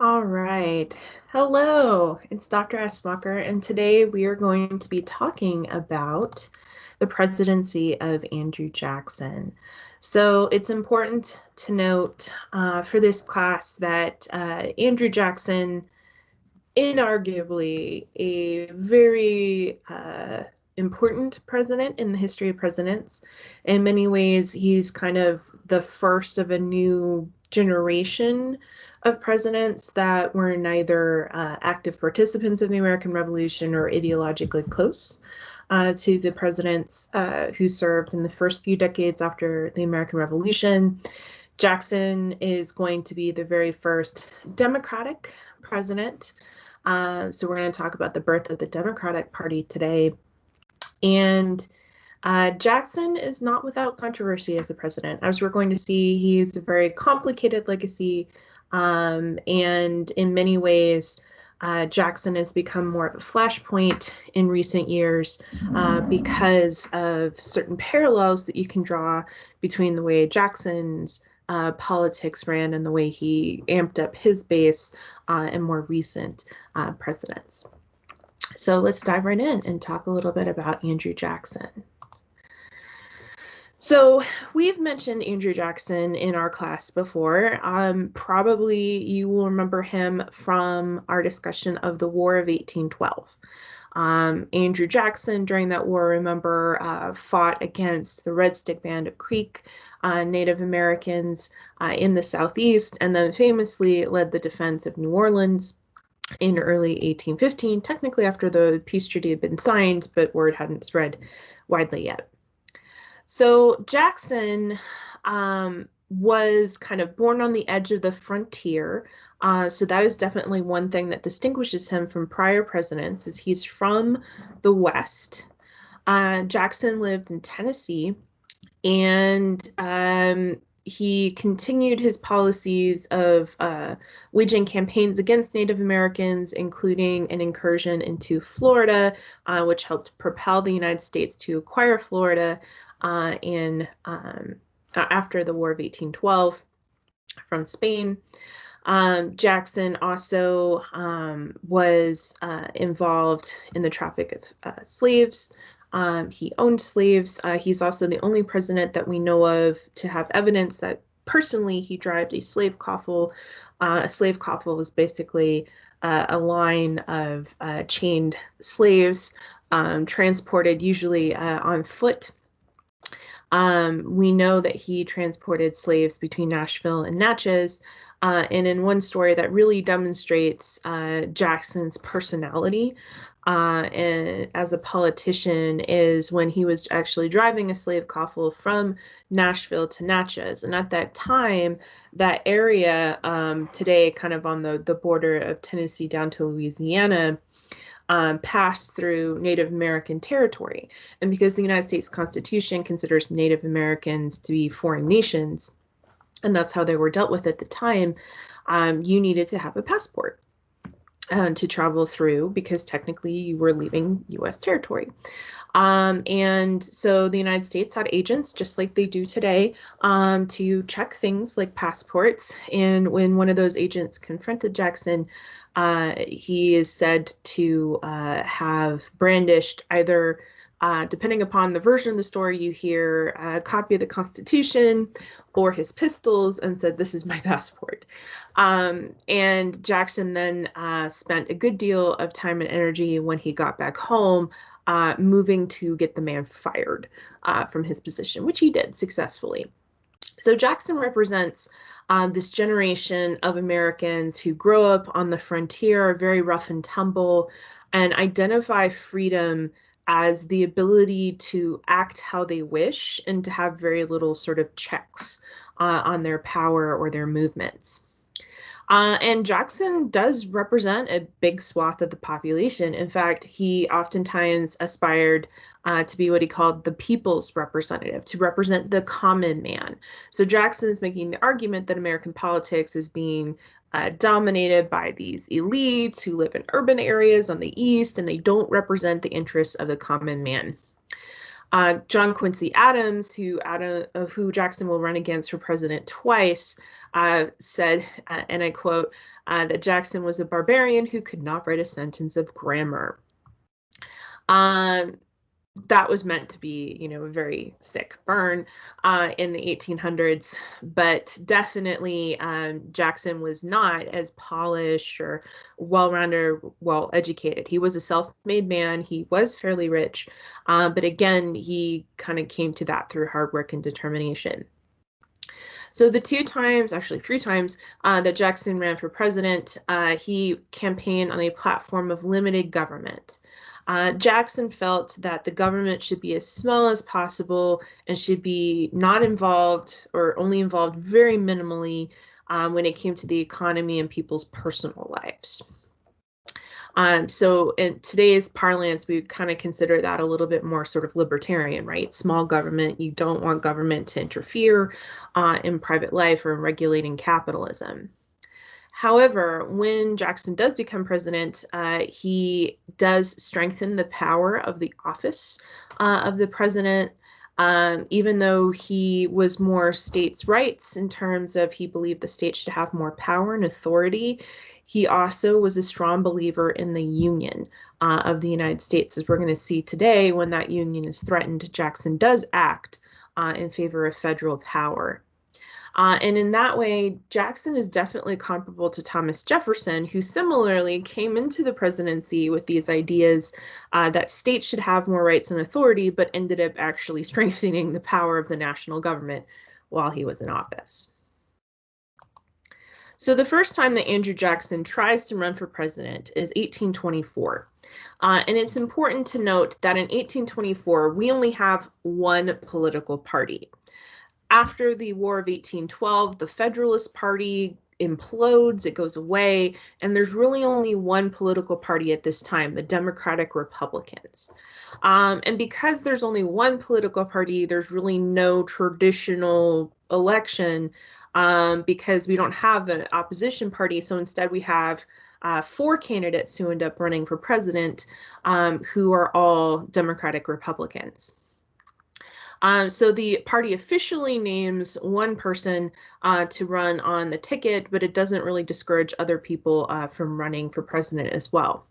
All right. Hello, it's Dr. Esmacher, and today we are going to be talking about the presidency of Andrew Jackson. So it's important to note for this class that Andrew Jackson, inarguably a very important president in the history of presidents. In many ways, he's kind of the first of a new generation of presidents that were neither active participants of the American Revolution or ideologically close to the presidents who served in the first few decades after the American Revolution. Jackson is going to be the very first Democratic president. So we're going to talk about the birth of the Democratic Party today. And Jackson is not without controversy as the president. As we're going to see, he's a very complicated legacy. And in many ways, Jackson has become more of a flashpoint in recent years because of certain parallels that you can draw between the way Jackson's politics ran and the way he amped up his base in more recent presidents. So let's dive right in and talk a little bit about Andrew Jackson. So we've mentioned Andrew Jackson in our class before. Probably you will remember him from our discussion of the War of 1812. Andrew Jackson, during that war, remember, fought against the Red Stick Band of Creek Native Americans in the Southeast, and then famously led the defense of New Orleans in early 1815, technically after the peace treaty had been signed, but word hadn't spread widely yet. So Jackson was kind of born on the edge of the frontier. So that is definitely one thing that distinguishes him from prior presidents, is he's from the West. Jackson lived in Tennessee, and he continued his policies of waging campaigns against Native Americans, including an incursion into Florida, which helped propel the United States to acquire Florida after the War of 1812 from Spain. Jackson also was involved in the traffic of slaves. He owned slaves. He's also the only president that we know of to have evidence that personally he drove a slave coffle. A slave coffle was basically a line of chained slaves transported usually on foot. We know that he transported slaves between Nashville and Natchez. And in one story that really demonstrates Jackson's personality and as a politician is when he was actually driving a slave coffle from Nashville to Natchez. And at that time, that area, today kind of on the border of Tennessee down to Louisiana, passed through Native American territory. And because the United States Constitution considers Native Americans to be foreign nations, and that's how they were dealt with at the time, you needed to have a passport to travel through, because technically you were leaving U.S. territory. And so the United States had agents, just like they do today, to check things like passports. And when one of those agents confronted Jackson, he is said to have brandished either, depending upon the version of the story you hear, a copy of the Constitution or his pistols, and said, "This is my passport." And Jackson then spent a good deal of time and energy when he got back home moving to get the man fired from his position, which he did successfully. So Jackson represents this generation of Americans who grow up on the frontier, very rough and tumble, and identify freedom as the ability to act how they wish and to have very little sort of checks on their power or their movements. And Jackson does represent a big swath of the population. In fact, he oftentimes aspired to be what he called the people's representative, to represent the common man. So Jackson is making the argument that American politics is being dominated by these elites who live in urban areas on the East, and they don't represent the interests of the common man. John Quincy Adams, who Jackson will run against for president twice, said, and I quote, that Jackson was a barbarian who could not write a sentence of grammar. That was meant to be, a very sick burn in the 1800s, but definitely Jackson was not as polished or well-rounded or well-educated. He was a self-made man. He was fairly rich, but again, he kind of came to that through hard work and determination. So the three times that Jackson ran for president, he campaigned on a platform of limited government. Jackson felt that the government should be as small as possible and should be not involved or only involved very minimally when it came to the economy and people's personal lives. So in today's parlance, we kind of consider that a little bit more sort of libertarian, right? Small government. You don't want government to interfere in private life or in regulating capitalism. However, when Jackson does become president, he does strengthen the power of the office of the president, even though he was more states' rights in terms of he believed the state should have more power and authority. He also was a strong believer in the Union of the United States. As we're going to see today, when that union is threatened, Jackson does act in favor of federal power. And in that way, Jackson is definitely comparable to Thomas Jefferson, who similarly came into the presidency with these ideas that states should have more rights and authority, but ended up actually strengthening the power of the national government while he was in office. So the first time that Andrew Jackson tries to run for president is 1824. And it's important to note that in 1824, we only have one political party. After the War of 1812, the Federalist Party implodes, it goes away, and there's really only one political party at this time, the Democratic Republicans. And because there's only one political party, there's really no traditional election because we don't have an opposition party. So instead we have four candidates who end up running for president who are all Democratic Republicans. So the party officially names one person to run on the ticket, but it doesn't really discourage other people from running for president as well.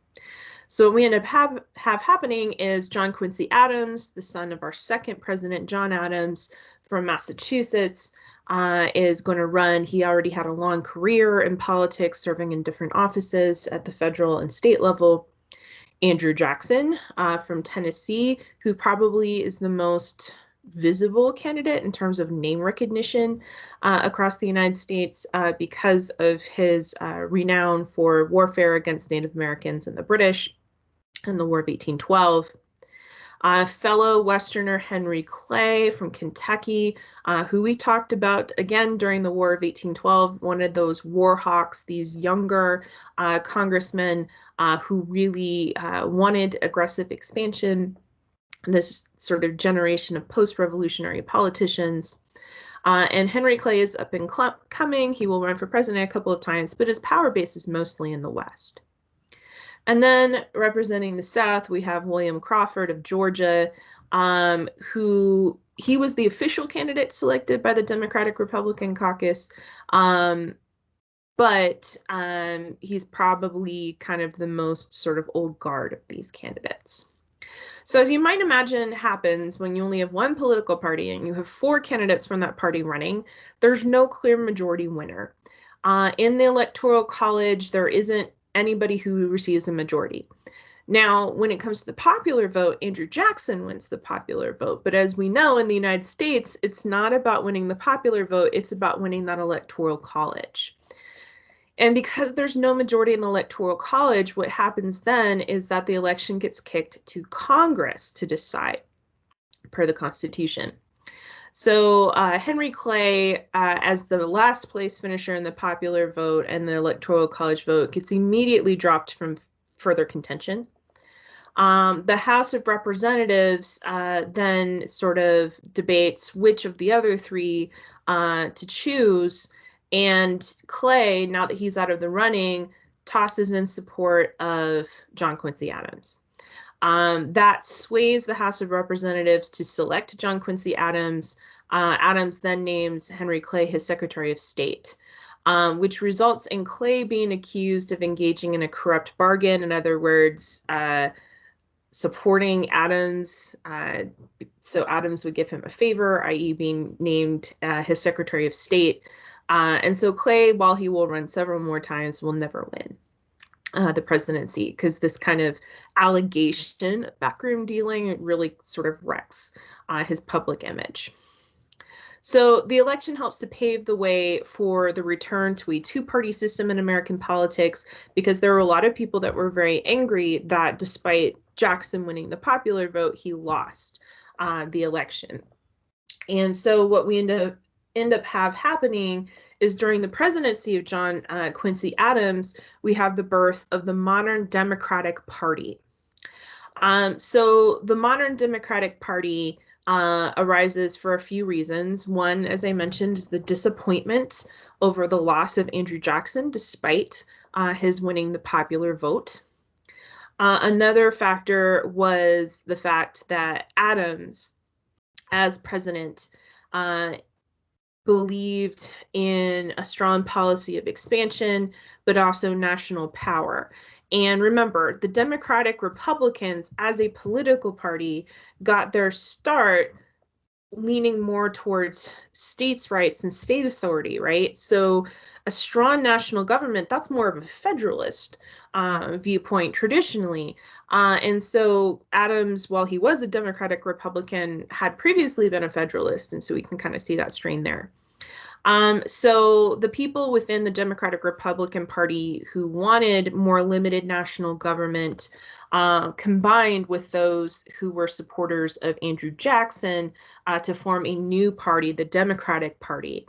So what we end up have happening is John Quincy Adams, the son of our second president, John Adams, from Massachusetts, is going to run. He already had a long career in politics, serving in different offices at the federal and state level. Andrew Jackson from Tennessee, who probably is the most visible candidate in terms of name recognition across the United States because of his renown for warfare against Native Americans and the British in the War of 1812. Fellow Westerner Henry Clay from Kentucky, who we talked about again during the War of 1812, one of those war hawks, these younger congressmen who really wanted aggressive expansion, this sort of generation of post-revolutionary politicians. And Henry Clay is up and coming. He will run for president a couple of times, but his power base is mostly in the West. And then representing the South, we have William Crawford of Georgia, who he was the official candidate selected by the Democratic Republican caucus, but he's probably kind of the most sort of old guard of these candidates. So as you might imagine happens when you only have one political party and you have four candidates from that party running, there's no clear majority winner. In the Electoral College, there isn't anybody who receives a majority. Now, when it comes to the popular vote, Andrew Jackson wins the popular vote. But as we know, in the United States, it's not about winning the popular vote, it's about winning that Electoral College. And because there's no majority in the Electoral College, what happens then is that the election gets kicked to Congress to decide, per the Constitution. So Henry Clay, as the last place finisher in the popular vote and the Electoral College vote, gets immediately dropped from further contention. The House of Representatives then sort of debates which of the other three to choose. And Clay, now that he's out of the running, tosses in support of John Quincy Adams. That sways the House of Representatives to select John Quincy Adams. Adams then names Henry Clay his Secretary of State, which results in Clay being accused of engaging in a corrupt bargain. In other words, supporting Adams. So Adams would give him a favor, i.e., being named his Secretary of State. And so Clay, while he will run several more times, will never win the presidency, because this kind of allegation of backroom dealing really sort of wrecks his public image. So the election helps to pave the way for the return to a two-party system in American politics, because there were a lot of people that were very angry that despite Jackson winning the popular vote, he lost the election. And so what we end up happening is during the presidency of John Quincy Adams, we have the birth of the modern Democratic Party. So the modern Democratic Party arises for a few reasons. One, as I mentioned, is the disappointment over the loss of Andrew Jackson, despite his winning the popular vote. Another factor was the fact that Adams, as president, believed in a strong policy of expansion, but also national power. And remember, the Democratic Republicans, as a political party, got their start leaning more towards states' rights and state authority, right? So a strong national government, that's more of a federalist viewpoint traditionally. And so Adams, while he was a Democratic Republican, had previously been a federalist. And so we can kind of see that strain there. So the people within the Democratic Republican Party who wanted more limited national government, combined with those who were supporters of Andrew Jackson, to form a new party, the Democratic Party,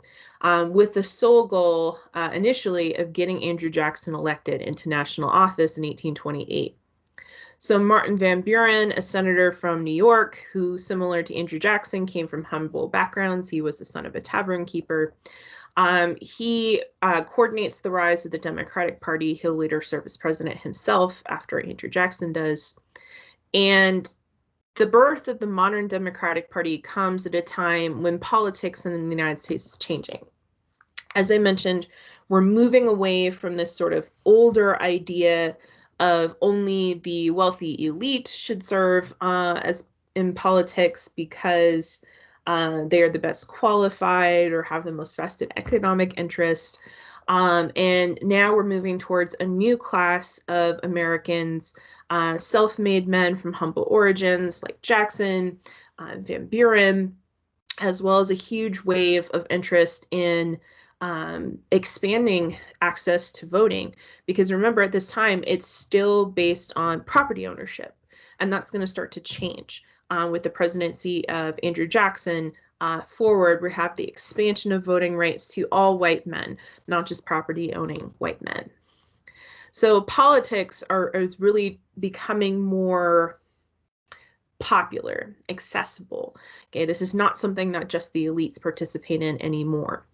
with the sole goal initially of getting Andrew Jackson elected into national office in 1828. So Martin Van Buren, a senator from New York, who, similar to Andrew Jackson, came from humble backgrounds. He was the son of a tavern keeper. He coordinates the rise of the Democratic Party. He'll later serve as president himself after Andrew Jackson does. And the birth of the modern Democratic Party comes at a time when politics in the United States is changing. As I mentioned, we're moving away from this sort of older idea of only the wealthy elite should serve as in politics because they are the best qualified or have the most vested economic interest. And now we're moving towards a new class of Americans, self-made men from humble origins like Jackson, Van Buren, as well as a huge wave of interest in expanding access to voting. Because remember, at this time, it's still based on property ownership. And that's going to start to change with the presidency of Andrew Jackson. Forward, we have the expansion of voting rights to all white men, not just property owning white men. So politics is really becoming more popular, accessible. Okay, this is not something that just the elites participate in anymore.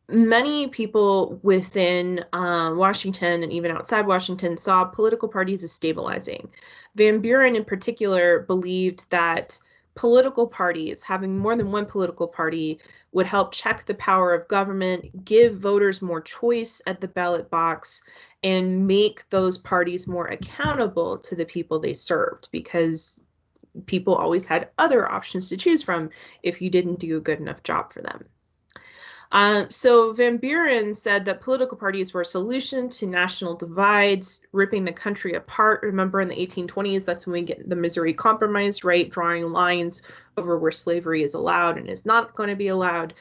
Many people within Washington and even outside Washington saw political parties as stabilizing. Van Buren in particular believed that political parties, having more than one political party, would help check the power of government, give voters more choice at the ballot box, and make those parties more accountable to the people they served, because people always had other options to choose from if you didn't do a good enough job for them. So Van Buren said that political parties were a solution to national divides, ripping the country apart. Remember, in the 1820s, that's when we get the Missouri Compromise, right? Drawing lines over where slavery is allowed and is not going to be allowed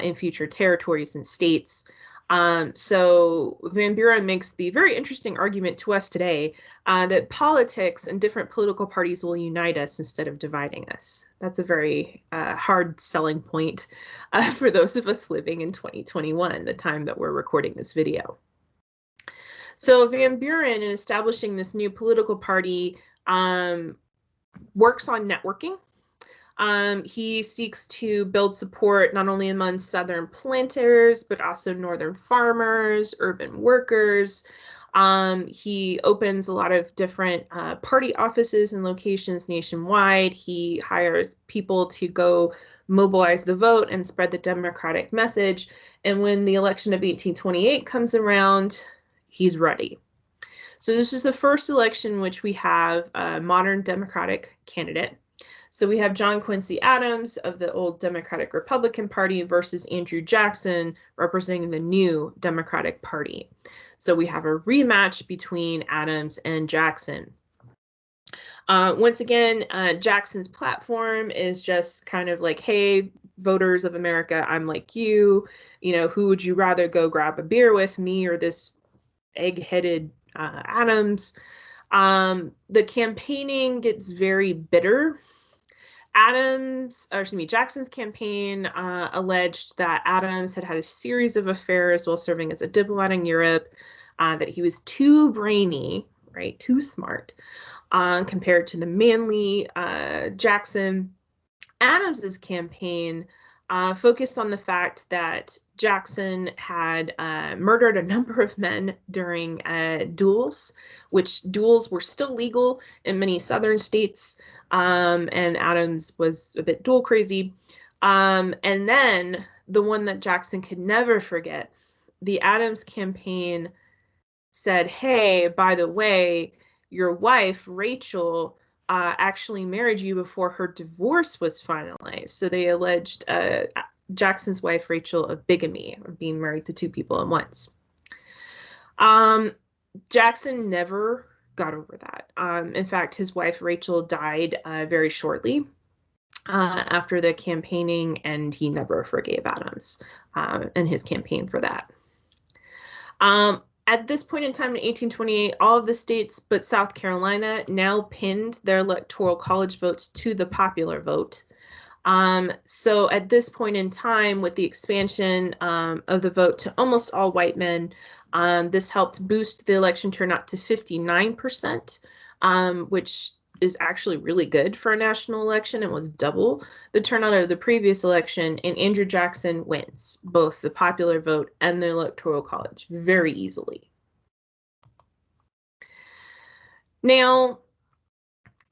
in future territories and states. So Van Buren makes the very interesting argument to us today that politics and different political parties will unite us instead of dividing us. That's a very hard selling point for those of us living in 2021, the time that we're recording this video. So Van Buren, in establishing this new political party, works on networking. He seeks to build support not only among Southern planters, but also Northern farmers, urban workers. He opens a lot of different party offices and locations nationwide. He hires people to go mobilize the vote and spread the Democratic message. And when the election of 1828 comes around, he's ready. So this is the first election in which we have a modern Democratic candidate. So we have John Quincy Adams of the old Democratic Republican Party versus Andrew Jackson representing the new Democratic Party. So we have a rematch between Adams and Jackson. Once again, Jackson's platform is just kind of like, hey, voters of America, I'm like you. You know, who would you rather go grab a beer with, me or this egg-headed Adams? The campaigning gets very bitter. Jackson's campaign alleged that Adams had had a series of affairs while serving as a diplomat in Europe, that he was too brainy, right, too smart, compared to the manly Jackson. Adams's campaign focused on the fact that Jackson had murdered a number of men during duels, which duels were still legal in many southern states, and Adams was a bit duel crazy. And then the one that Jackson could never forget, the Adams campaign said, hey, by the way, your wife, Rachel, actually married you before her divorce was finalized. So they alleged Jackson's wife, Rachel, of bigamy, of being married to two people at once. Jackson never got over that. In fact, his wife, Rachel, died very shortly after the campaigning, and he never forgave Adams and his campaign for that. At this point in time in 1828, all of the states but South Carolina now pinned their electoral college votes to the popular vote. So at this point in time, with the expansion of the vote to almost all white men, this helped boost the election turnout to 59%, which is actually really good for a national election. It was double the turnout of the previous election, and Andrew Jackson wins both the popular vote and the electoral college very easily. Now,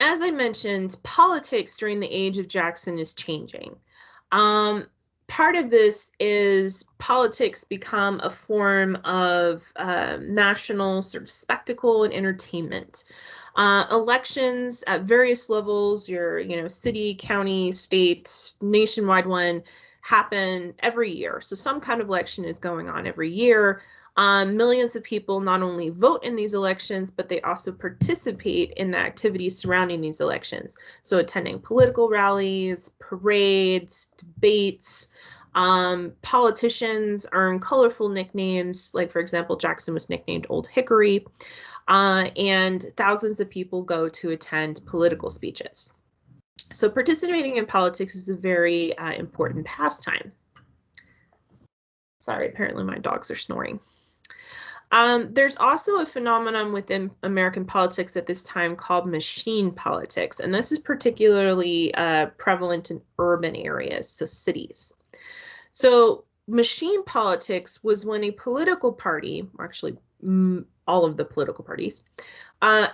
as I mentioned, politics during the age of Jackson is changing. Part of this is politics become a form of national sort of spectacle and entertainment. Elections at various levels, your city, county, state, nationwide one, happen every year. So some kind of election is going on every year. Millions of people not only vote in these elections, but they also participate in the activities surrounding these elections. So attending political rallies, parades, debates. Politicians earn colorful nicknames, like, for example, Jackson was nicknamed Old Hickory, and thousands of people go to attend political speeches. So participating in politics is a very important pastime. Sorry, apparently my dogs are snoring. There's also a phenomenon within American politics at this time called machine politics, and this is particularly prevalent in urban areas, so cities. So machine politics was when a political party, or actually all of the political parties,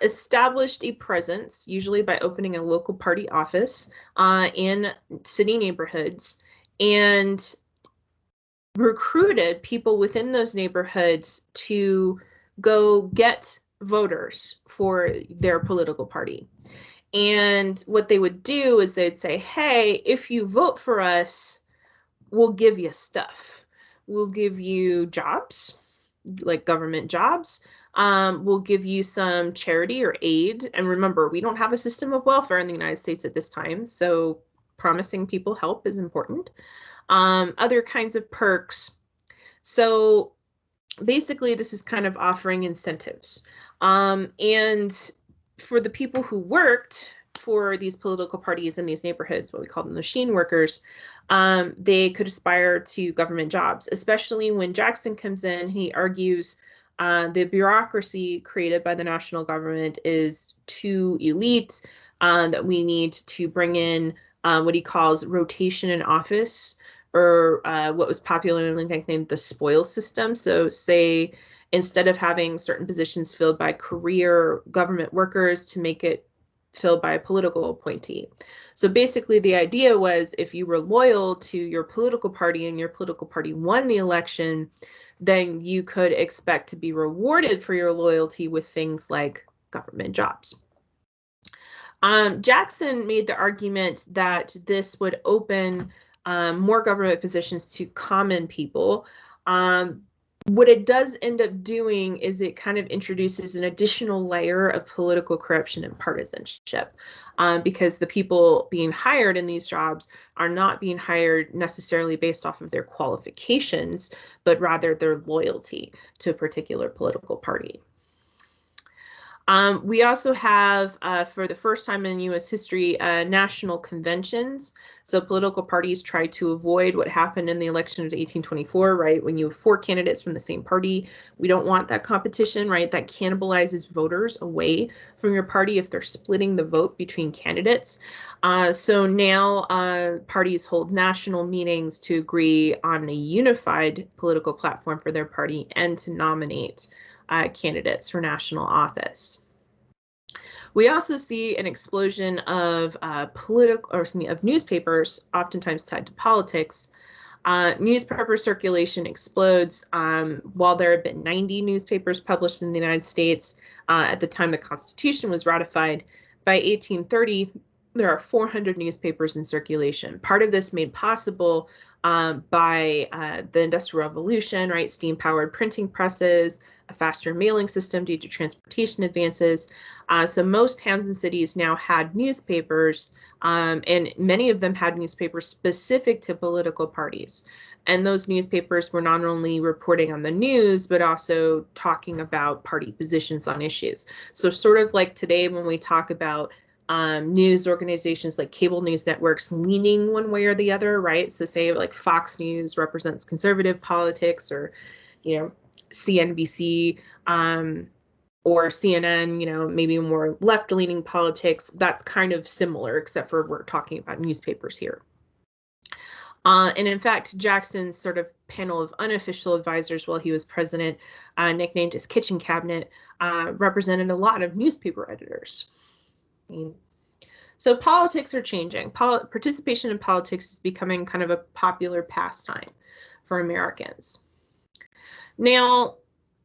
established a presence, usually by opening a local party office in city neighborhoods, and recruited people within those neighborhoods to go get voters for their political party. And what they would do is they'd say, hey, if you vote for us, we'll give you stuff. We'll give you jobs, like government jobs. We'll give you some charity or aid. And remember, we don't have a system of welfare in the United States at this time, so promising people help is important. Other kinds of perks. So basically, this is kind of offering incentives. And for the people who worked for these political parties in these neighborhoods, what we call the machine workers, they could aspire to government jobs, especially when Jackson comes in. He argues the bureaucracy created by the national government is too elite, that we need to bring in what he calls rotation in office, or what was popularly nicknamed the spoil system. So say instead of having certain positions filled by career government workers to make it filled by a political appointee. So basically the idea was if you were loyal to your political party and your political party won the election, then you could expect to be rewarded for your loyalty with things like government jobs. Jackson made the argument that this would open more government positions to common people. What it does end up doing is it kind of introduces an additional layer of political corruption and partisanship, because the people being hired in these jobs are not being hired necessarily based off of their qualifications, but rather their loyalty to a particular political party. We also have, for the first time in U.S. history, national conventions. So political parties tried to avoid what happened in the election of 1824, right? When you have 4 candidates from the same party, we don't want that competition, right? That cannibalizes voters away from your party if they're splitting the vote between candidates. So now parties hold national meetings to agree on a unified political platform for their party and to nominate candidates for national office. We also see an explosion of of newspapers, oftentimes tied to politics. Newspaper circulation explodes. While there have been 90 newspapers published in the United States at the time the Constitution was ratified, by 1830, there are 400 newspapers in circulation. Part of this made possible by the Industrial Revolution, right? Steam-powered printing presses, a faster mailing system due to transportation advances. So most towns and cities now had newspapers, and many of them had newspapers specific to political parties. And those newspapers were not only reporting on the news, but also talking about party positions on issues. So sort of like today when we talk about news organizations like cable news networks leaning one way or the other, right? So say like Fox News represents conservative politics, or, CNBC or CNN, maybe more left-leaning politics. That's kind of similar, except for we're talking about newspapers here. And in fact, Jackson's sort of panel of unofficial advisors while he was president, nicknamed his kitchen cabinet, represented a lot of newspaper editors. So politics are changing. Participation in politics is becoming kind of a popular pastime for Americans. Now,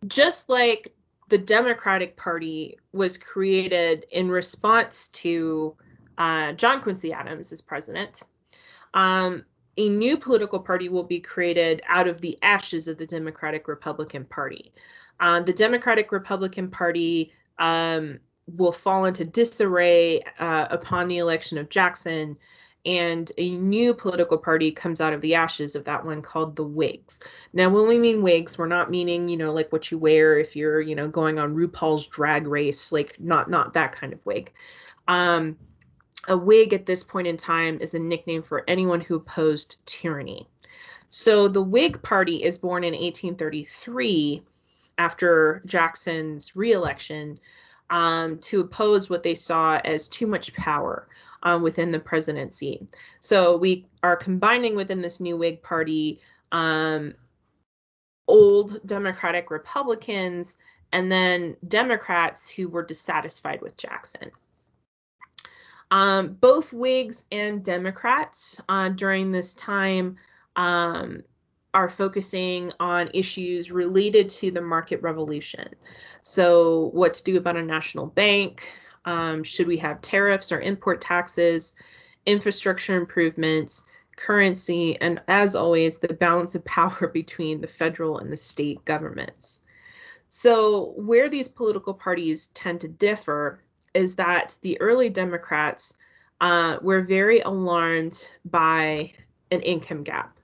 just like the Democratic Party was created in response to John Quincy Adams as president, a new political party will be created out of the ashes of the Democratic Republican Party. The Democratic Republican Party will fall into disarray upon the election of Jackson, and a new political party comes out of the ashes of that one called the Whigs. Now, when we mean Whigs, we're not meaning, like what you wear if you're, going on RuPaul's Drag Race, like not that kind of wig. A Whig at this point in time is a nickname for anyone who opposed tyranny. So the Whig Party is born in 1833 after Jackson's reelection to oppose what they saw as too much power within the presidency. So we are combining within this new Whig Party old Democratic Republicans and then Democrats who were dissatisfied with Jackson. Both Whigs and Democrats during this time are focusing on issues related to the market revolution. So what to do about a national bank, should we have tariffs or import taxes, infrastructure improvements, currency, and as always, the balance of power between the federal and the state governments. So where these political parties tend to differ is that the early Democrats were very alarmed by an income gap.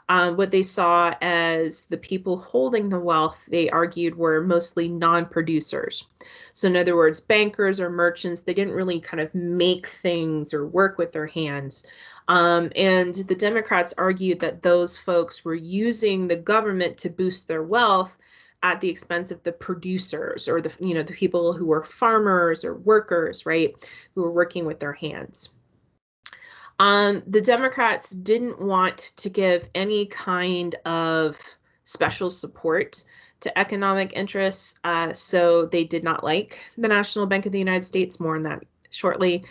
What they saw as the people holding the wealth, they argued, were mostly non-producers. So in other words, bankers or merchants, they didn't really kind of make things or work with their hands. And the Democrats argued that those folks were using the government to boost their wealth at the expense of the producers, or the people who were farmers or workers, right, who were working with their hands. The Democrats didn't want to give any kind of special support to economic interests. So they did not like the National Bank of the United States. More on that shortly.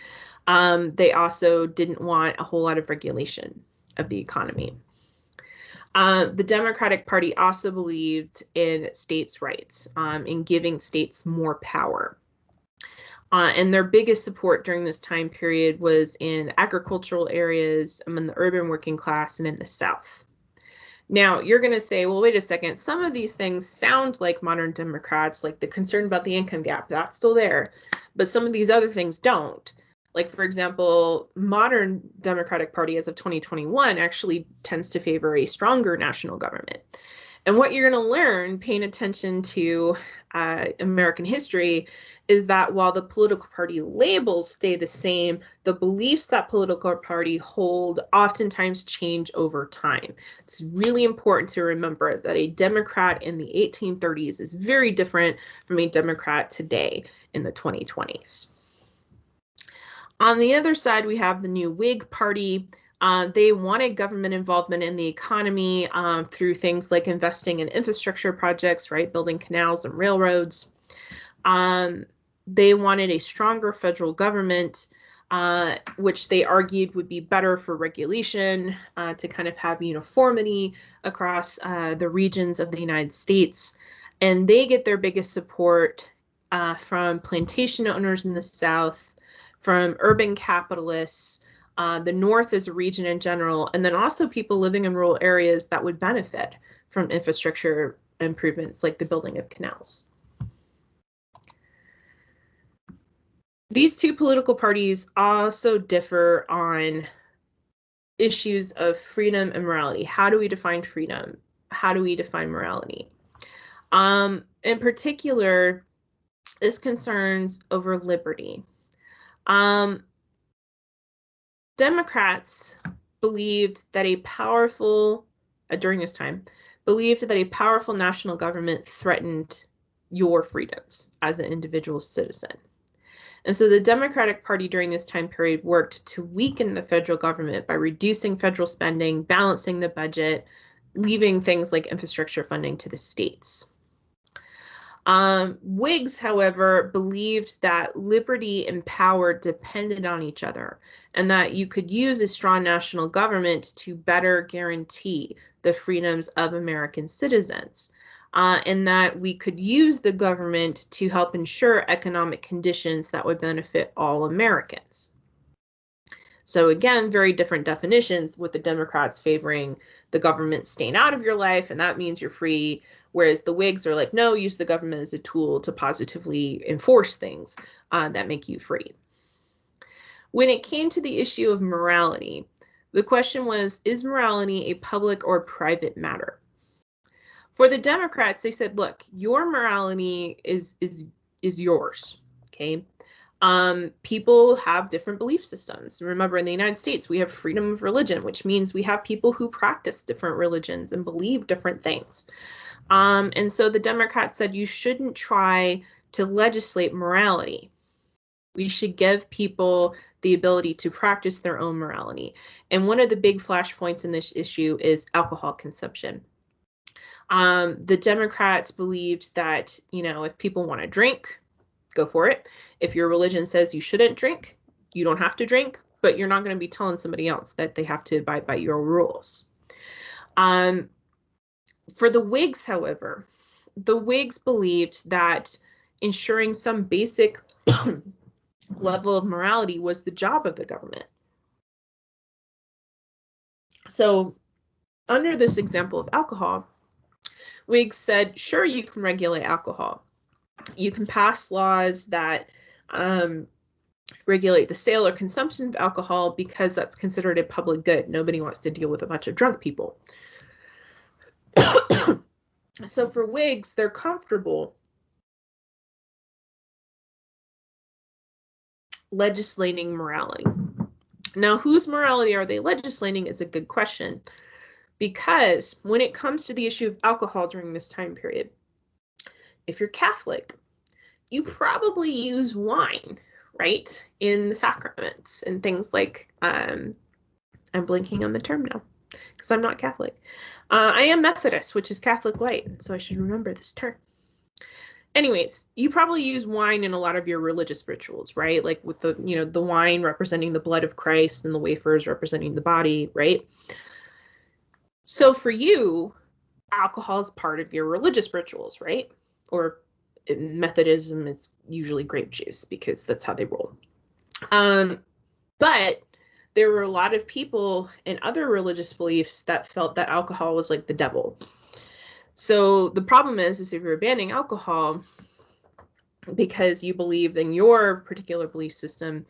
They also didn't want a whole lot of regulation of the economy. The Democratic Party also believed in states' rights, in giving states more power. And their biggest support during this time period was in agricultural areas, among the urban working class, and in the South. Now, you're going to say, well, wait a second. Some of these things sound like modern Democrats, like the concern about the income gap, that's still there. But some of these other things don't. Like, for example, modern Democratic Party as of 2021 actually tends to favor a stronger national government. And what you're going to learn paying attention to American history is that while the political party labels stay the same, the beliefs that political party hold oftentimes change over time. It's really important to remember that a Democrat in the 1830s is very different from a Democrat today in the 2020s. On the other side, we have the new Whig Party. They wanted government involvement in the economy through things like investing in infrastructure projects, right, building canals and railroads. They wanted a stronger federal government, which they argued would be better for regulation, to kind of have uniformity across the regions of the United States. And they get their biggest support from plantation owners in the South, from urban capitalists, the North as a region in general, and then also people living in rural areas that would benefit from infrastructure improvements like the building of canals. These two political parties also differ on issues of freedom and morality. How do we define freedom? How do we define morality? In particular, this concerns over liberty. Democrats believed that a powerful, during this time, believed that a powerful national government threatened your freedoms as an individual citizen. And so the Democratic Party during this time period worked to weaken the federal government by reducing federal spending, balancing the budget, leaving things like infrastructure funding to the states. Whigs, however, believed that liberty and power depended on each other, and that you could use a strong national government to better guarantee the freedoms of American citizens, and that we could use the government to help ensure economic conditions that would benefit all Americans. So again, very different definitions, with the Democrats favoring the government staying out of your life, and that means you're free, whereas the Whigs are like, no, use the government as a tool to positively enforce things that make you free. When it came to the issue of morality, the question was, is morality a public or private matter? For the Democrats, they said, look, your morality is yours, okay? People have different belief systems. Remember, in the United States, we have freedom of religion, which means we have people who practice different religions and believe different things. And so the Democrats said you shouldn't try to legislate morality. We should give people the ability to practice their own morality. And one of the big flashpoints in this issue is alcohol consumption. The Democrats believed that, if people want to drink, go for it. If your religion says you shouldn't drink, you don't have to drink, but you're not going to be telling somebody else that they have to abide by your rules. For the Whigs, however, the Whigs believed that ensuring some basic level of morality was the job of the government. So, under this example of alcohol, Whigs said, sure, you can regulate alcohol. You can pass laws that regulate the sale or consumption of alcohol because that's considered a public good. Nobody wants to deal with a bunch of drunk people. So for Whigs, they're comfortable legislating morality. Now, whose morality are they legislating is a good question, because when it comes to the issue of alcohol during this time period, if you're Catholic, you probably use wine, right, in the sacraments and things like, I'm blanking on the term now because I'm not Catholic. I am Methodist, which is Catholic light, so I should remember this term. Anyways, you probably use wine in a lot of your religious rituals, right? Like with the, the wine representing the blood of Christ and the wafers representing the body, right? So for you, alcohol is part of your religious rituals, right? Or in Methodism, it's usually grape juice because that's how they roll. But there were a lot of people in other religious beliefs that felt that alcohol was like the devil. So the problem is if you're banning alcohol because you believe in your particular belief system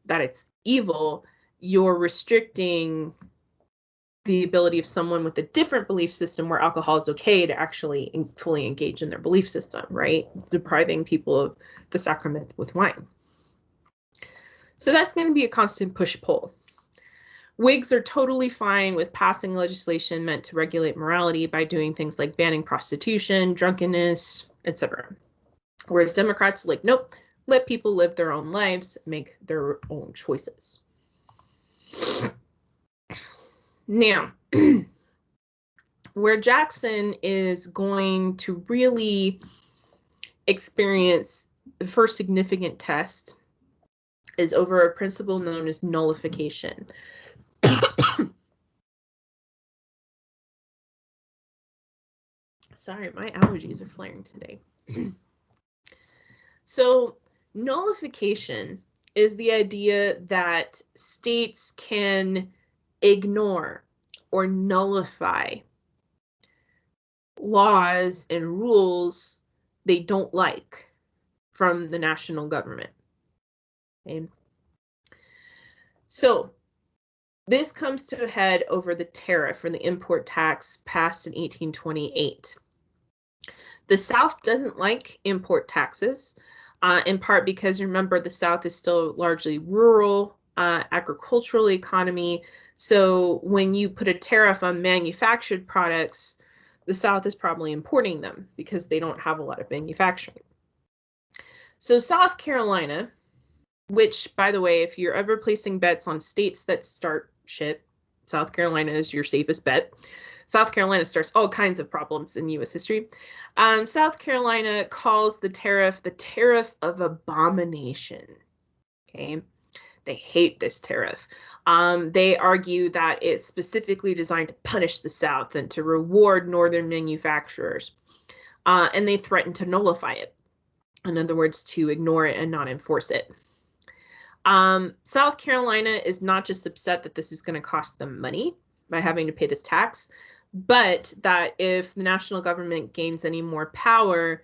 that it's evil, you're restricting the ability of someone with a different belief system where alcohol is okay to actually fully engage in their belief system, right? Depriving people of the sacrament with wine. So that's going to be a constant push-pull. Whigs are totally fine with passing legislation meant to regulate morality by doing things like banning prostitution, drunkenness, etc. Whereas Democrats are like, nope, let people live their own lives, make their own choices. Now, where Jackson is going to really experience the first significant test is over a principle known as nullification. Sorry, my allergies are flaring today. So, nullification is the idea that states can ignore or nullify laws and rules they don't like from the national government. Okay? So, this comes to a head over the tariff or the import tax passed in 1828. The South doesn't like import taxes, in part because remember the South is still largely rural, agricultural economy. So when you put a tariff on manufactured products, the South is probably importing them because they don't have a lot of manufacturing. So South Carolina, which, by the way, if you're ever placing bets on states that start shit, South Carolina is your safest bet. South Carolina starts all kinds of problems in U.S. history. South Carolina calls the tariff of abomination. Okay, they hate this tariff. They argue that it's specifically designed to punish the South and to reward Northern manufacturers. And they threaten to nullify it. In other words, to ignore it and not enforce it. South Carolina is not just upset that this is going to cost them money by having to pay this tax, but that if the national government gains any more power,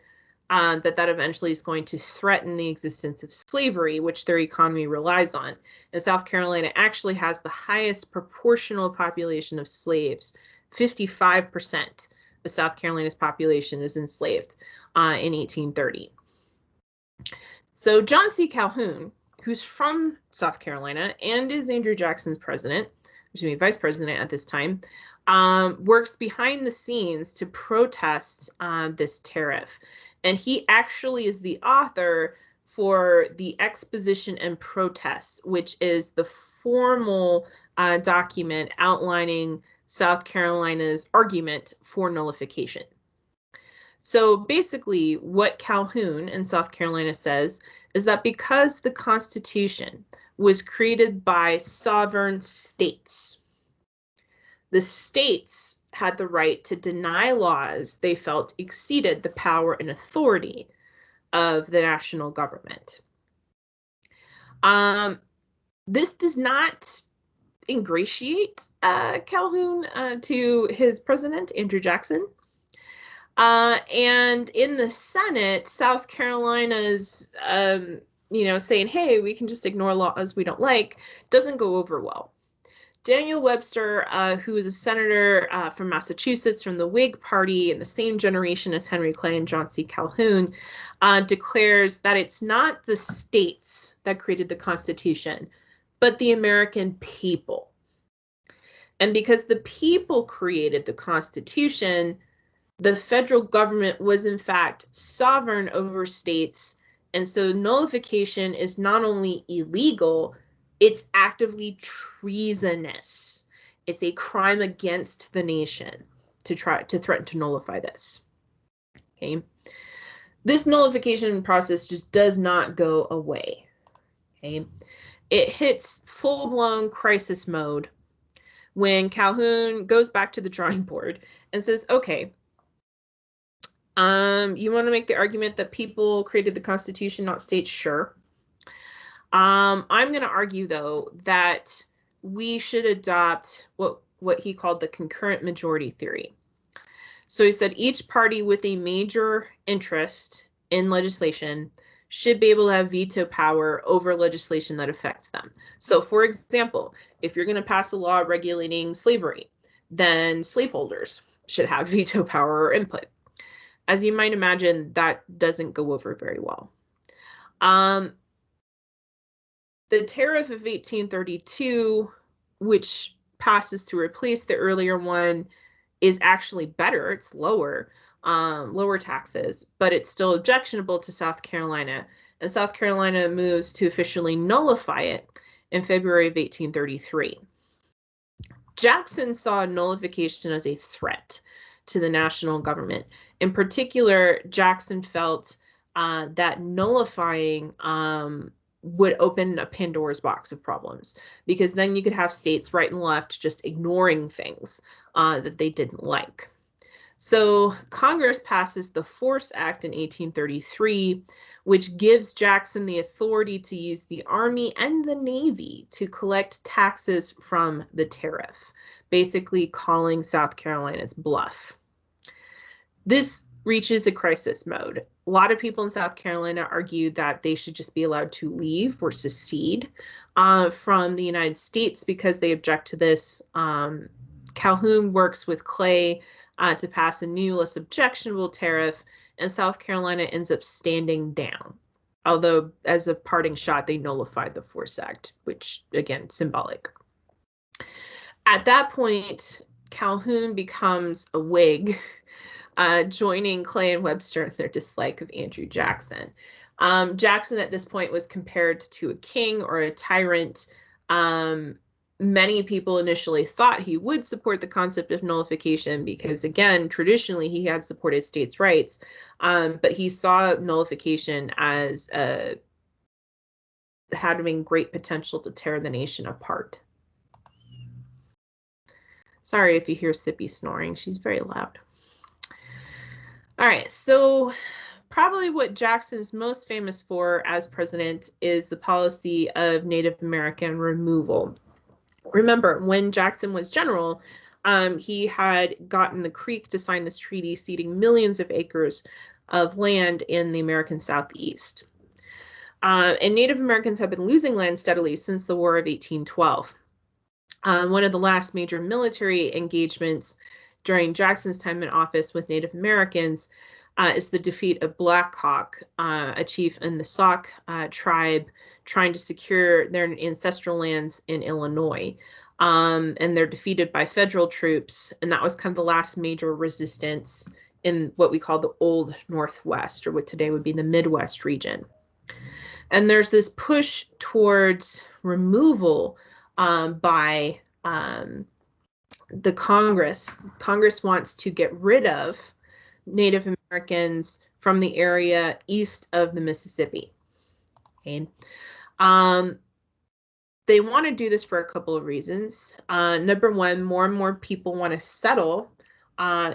that eventually is going to threaten the existence of slavery, which their economy relies on. And South Carolina actually has the highest proportional population of slaves. 55% of South Carolina's population is enslaved in 1830. So John C. Calhoun, who's from South Carolina and is Andrew Jackson's vice president at this time, works behind the scenes to protest this tariff. And he actually is the author for the Exposition and Protest, which is the formal document outlining South Carolina's argument for nullification. So basically, what Calhoun in South Carolina says is that because the Constitution was created by sovereign states, the states had the right to deny laws they felt exceeded the power and authority of the national government. This does not ingratiate Calhoun to his president, Andrew Jackson. And in the Senate, South Carolina's, saying, hey, we can just ignore laws we don't like, doesn't go over well. Daniel Webster, who is a senator from Massachusetts from the Whig Party in the same generation as Henry Clay and John C. Calhoun, declares that it's not the states that created the Constitution, but the American people. And because the people created the Constitution, the federal government was in fact sovereign over states, and so nullification is not only illegal, it's actively treasonous. It's a crime against the nation to threaten to nullify this. Okay. This nullification process just does not go away. Okay. It hits full-blown crisis mode when Calhoun goes back to the drawing board and says, okay, you want to make the argument that people created the Constitution, not states? Sure. I'm going to argue, though, that we should adopt what he called the concurrent majority theory. So he said each party with a major interest in legislation should be able to have veto power over legislation that affects them. So, for example, if you're going to pass a law regulating slavery, then slaveholders should have veto power or input. As you might imagine, that doesn't go over very well. The tariff of 1832, which passes to replace the earlier one, is actually better. It's lower taxes, but it's still objectionable to South Carolina. And South Carolina moves to officially nullify it in February of 1833. Jackson saw nullification as a threat to the national government. In particular, Jackson felt that nullifying would open a Pandora's box of problems, because then you could have states right and left just ignoring things that they didn't like. So Congress passes the Force Act in 1833, which gives Jackson the authority to use the Army and the Navy to collect taxes from the tariff, basically calling South Carolina's bluff. This reaches a crisis mode. A lot of people in South Carolina argue that they should just be allowed to leave or secede from the United States because they object to this. Calhoun works with Clay to pass a new, less objectionable tariff, and South Carolina ends up standing down. Although, as a parting shot, they nullified the Force Act, which, again, symbolic. At that point, Calhoun becomes a Whig, joining Clay and Webster in their dislike of Andrew Jackson. Jackson at this point was compared to a king or a tyrant. Many people initially thought he would support the concept of nullification because, again, traditionally he had supported states' rights, but he saw nullification as having great potential to tear the nation apart. Sorry if you hear Sippy snoring. She's very loud. All right, so probably what Jackson is most famous for as president is the policy of Native American removal. Remember, when Jackson was general, he had gotten the Creek to sign this treaty, ceding millions of acres of land in the American Southeast. And Native Americans have been losing land steadily since the War of 1812. One of the last major military engagements during Jackson's time in office with Native Americans is the defeat of Black Hawk, a chief in the Sauk tribe trying to secure their ancestral lands in Illinois. And they're defeated by federal troops, and that was kind of the last major resistance in what we call the Old Northwest, or what today would be the Midwest region. And there's this push towards removal by the Congress. Congress wants to get rid of Native Americans from the area east of the Mississippi. Okay. They want to do this for a couple of reasons. Number one, more and more people want to settle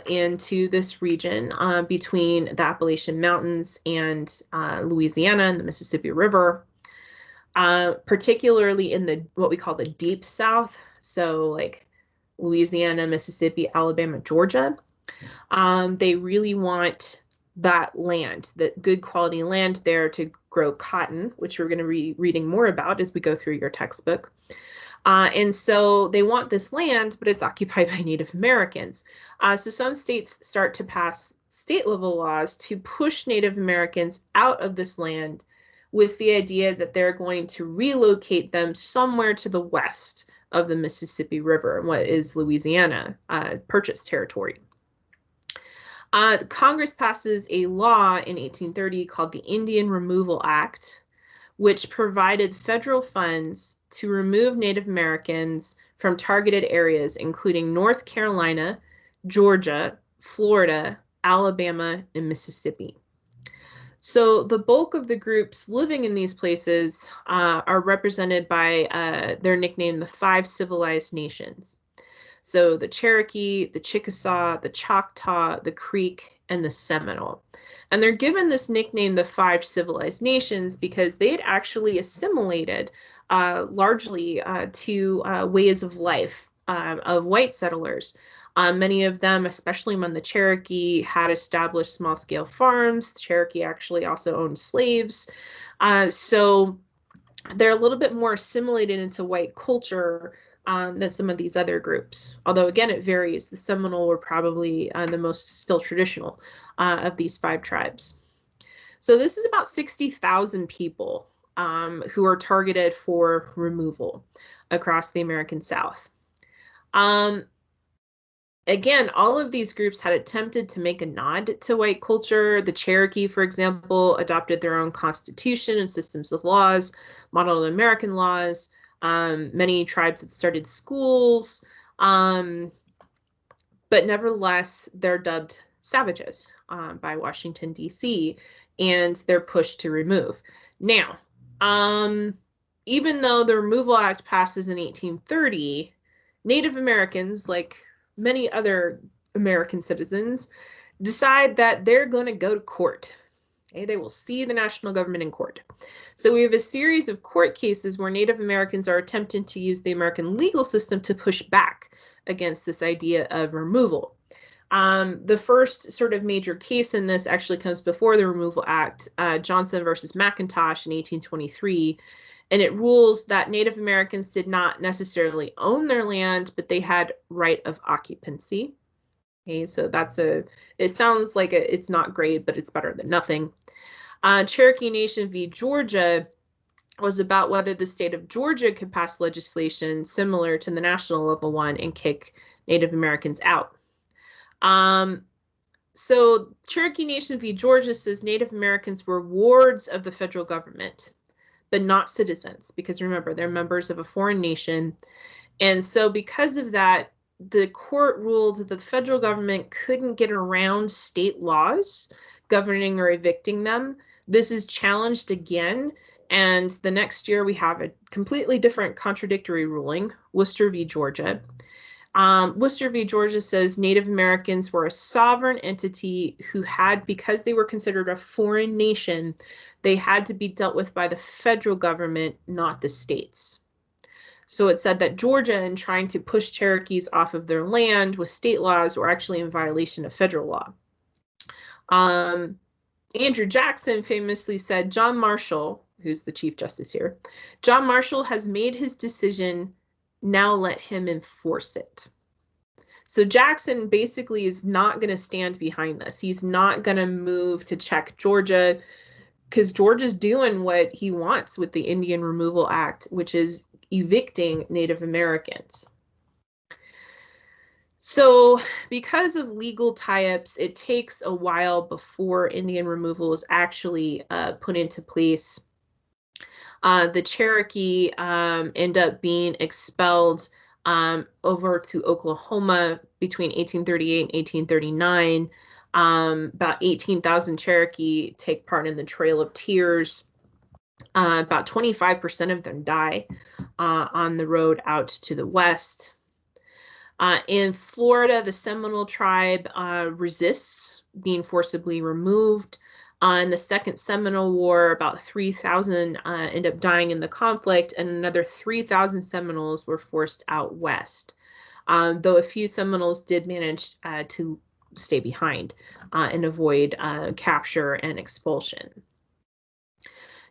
into this region between the Appalachian Mountains and Louisiana and the Mississippi River, particularly in the what we call the Deep South, so like Louisiana, Mississippi, Alabama, Georgia. They really want that land, that good quality land there to grow cotton, which we're going to be reading more about as we go through your textbook. And so they want this land, but it's occupied by Native Americans. So some states start to pass state level laws to push Native Americans out of this land with the idea that they're going to relocate them somewhere to the west of the Mississippi River, what is Louisiana Purchase territory. Congress passes a law in 1830 called the Indian Removal Act, which provided federal funds to remove Native Americans from targeted areas, including North Carolina, Georgia, Florida, Alabama, and Mississippi. So the bulk of the groups living in these places are represented by their nickname, the Five Civilized Nations. So the Cherokee, the Chickasaw, the Choctaw, the Creek, and the Seminole. And they're given this nickname, the Five Civilized Nations, because they had actually assimilated largely to ways of life of white settlers. Many of them, especially among the Cherokee, had established small scale farms. The Cherokee actually also owned slaves. So they're a little bit more assimilated into white culture than some of these other groups. Although, again, it varies. The Seminole were probably the most still traditional of these five tribes. So this is about 60,000 people who are targeted for removal across the American South. Again, all of these groups had attempted to make a nod to white culture. The Cherokee, for example, adopted their own constitution and systems of laws, modeled American laws. Many tribes had started schools, but nevertheless, they're dubbed savages by Washington, D.C., and they're pushed to remove. Now, even though the Removal Act passes in 1830, Native Americans, like many other American citizens, decide that they're going to go to court. Okay? They will see the national government in court. So we have a series of court cases where Native Americans are attempting to use the American legal system to push back against this idea of removal. The first sort of major case in this actually comes before the Removal Act, Johnson versus McIntosh in 1823. And it rules that Native Americans did not necessarily own their land, but they had right of occupancy. Okay, so it sounds like it's not great, but it's better than nothing. Cherokee Nation v. Georgia was about whether the state of Georgia could pass legislation similar to the national level one and kick Native Americans out. So Cherokee Nation v. Georgia says Native Americans were wards of the federal government, but not citizens, because remember, they're members of a foreign nation. And so because of that, the court ruled that the federal government couldn't get around state laws governing or evicting them. This is challenged again. And the next year, we have a completely different contradictory ruling, Worcester v. Georgia. Worcester v. Georgia says Native Americans were a sovereign entity who had, because they were considered a foreign nation, they had to be dealt with by the federal government, not the states. So it said that Georgia, in trying to push Cherokees off of their land with state laws, were actually in violation of federal law. Andrew Jackson famously said, John Marshall, who's the Chief Justice here, John Marshall has made his decision, now let him enforce it. So Jackson basically is not going to stand behind this. He's not going to move to check Georgia, because Georgia's doing what he wants with the Indian Removal Act, which is evicting Native Americans. So because of legal tie-ups, it takes a while before Indian removal is actually put into place. The Cherokee end up being expelled over to Oklahoma between 1838 and 1839. About 18,000 Cherokee take part in the Trail of Tears. About 25% of them die on the road out to the west. In Florida, the Seminole tribe resists being forcibly removed. In the Second Seminole War, about 3,000 end up dying in the conflict, and another 3,000 Seminoles were forced out west, though a few Seminoles did manage to stay behind and avoid capture and expulsion.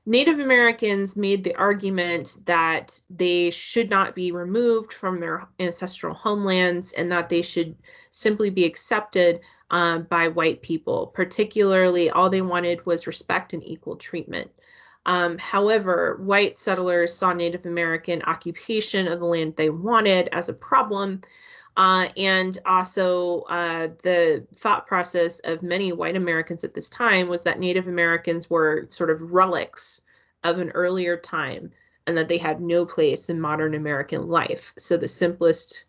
Native Americans made the argument that they should not be removed from their ancestral homelands and that they should simply be accepted by white people. Particularly, all they wanted was respect and equal treatment. However, white settlers saw Native American occupation of the land they wanted as a problem. And also the thought process of many white Americans at this time was that Native Americans were sort of relics of an earlier time and that they had no place in modern American life. So the simplest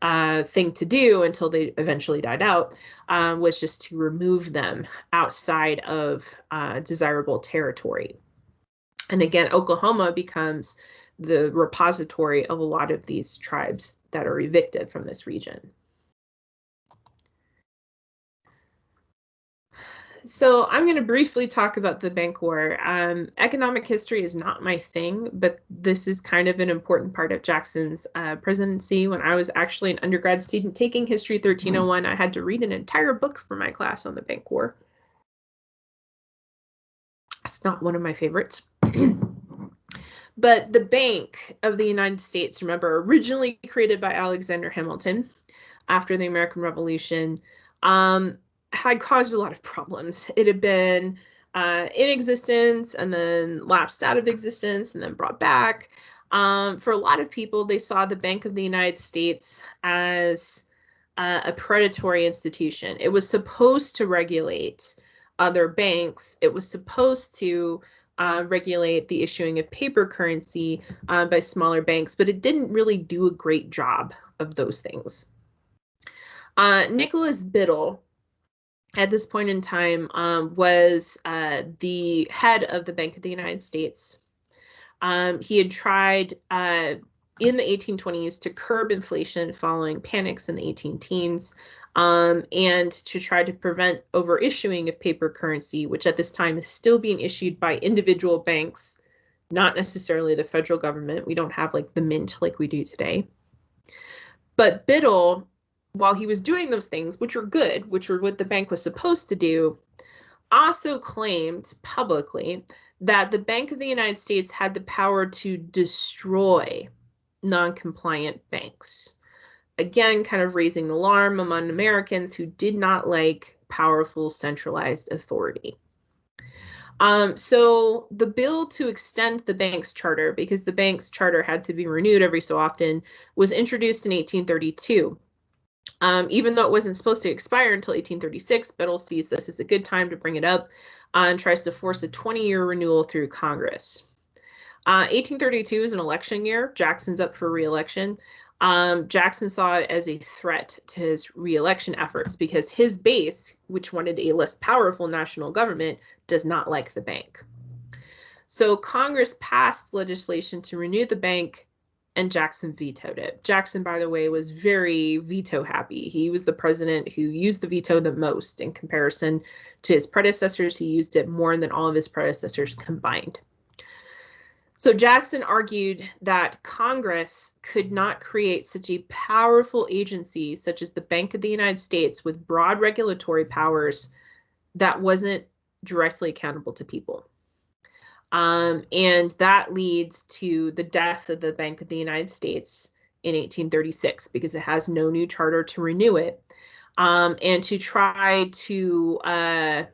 thing to do until they eventually died out, was just to remove them outside of desirable territory. And again, Oklahoma becomes the repository of a lot of these tribes that are evicted from this region. So I'm going to briefly talk about the bank war. Economic history is not my thing, but this is kind of an important part of Jackson's presidency. When I was actually an undergrad student taking History 1301, I had to read an entire book for my class on the bank war. It's not one of my favorites. But the Bank of the United States, remember, originally created by Alexander Hamilton after the American Revolution, had caused a lot of problems. It had been in existence and then lapsed out of existence and then brought back. For a lot of people, they saw the Bank of the United States as a predatory institution. It was supposed to regulate other banks. It was supposed to regulate the issuing of paper currency by smaller banks, but it didn't really do a great job of those things. Nicholas Biddle, at this point in time, was the head of the Bank of the United States. He had tried in the 1820s to curb inflation following panics in the 18 teens, and to try to prevent overissuing of paper currency, which at this time is still being issued by individual banks, not necessarily the federal government. We don't have like the mint like we do today. But Biddle, while he was doing those things, which were good, which were what the bank was supposed to do, also claimed publicly that the Bank of the United States had the power to destroy non-compliant banks. Again, kind of raising the alarm among Americans who did not like powerful centralized authority. So the bill to extend the bank's charter, because the bank's charter had to be renewed every so often, was introduced in 1832. Even though it wasn't supposed to expire until 1836, Biddle sees this as a good time to bring it up and tries to force a 20-year renewal through Congress. 1832 is an election year. Jackson's up for re-election. Jackson saw it as a threat to his re-election efforts because his base, which wanted a less powerful national government, does not like the bank. So Congress passed legislation to renew the bank, and Jackson vetoed it. Jackson, by the way, was very veto happy. He was the president who used the veto the most in comparison to his predecessors. He used it more than all of his predecessors combined. So Jackson argued that Congress could not create such a powerful agency such as the Bank of the United States with broad regulatory powers that wasn't directly accountable to people. And that leads to the death of the Bank of the United States in 1836 because it has no new charter to renew it. And to try to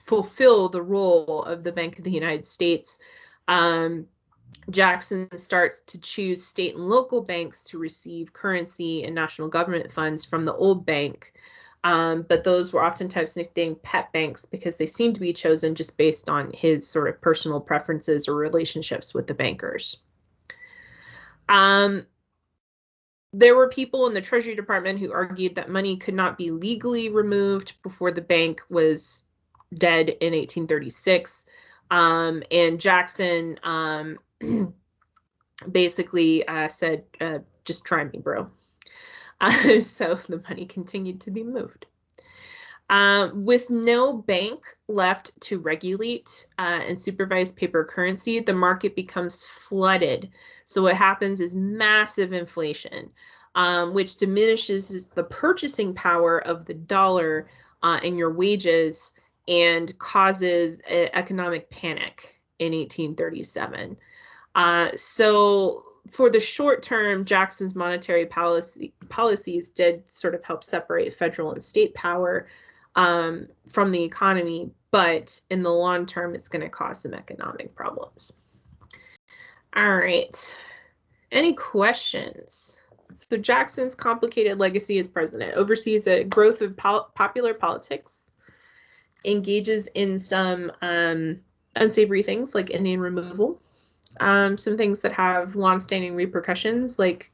fulfill the role of the Bank of the United States, Jackson starts to choose state and local banks to receive currency and national government funds from the old bank. But those were oftentimes nicknamed pet banks because they seemed to be chosen just based on his sort of personal preferences or relationships with the bankers. There were people in the Treasury Department who argued that money could not be legally removed before the bank was dead in 1836. And Jackson basically said, just try me, bro. So the money continued to be moved. With no bank left to regulate and supervise paper currency, the market becomes flooded. So what happens is massive inflation, which diminishes the purchasing power of the dollar and your wages and causes economic panic in 1837. So for the short term, Jackson's monetary policies did sort of help separate federal and state power from the economy, but in the long term, it's going to cause some economic problems. All right. Any questions? So Jackson's complicated legacy as president oversees a growth of popular politics, engages in some unsavory things like Indian removal, some things that have longstanding repercussions like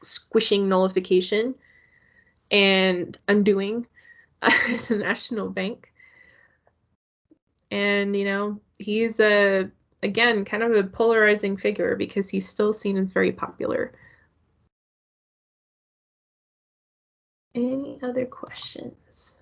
squishing nullification and undoing the national bank. And, he's again, kind of a polarizing figure because he's still seen as very popular. Any other questions?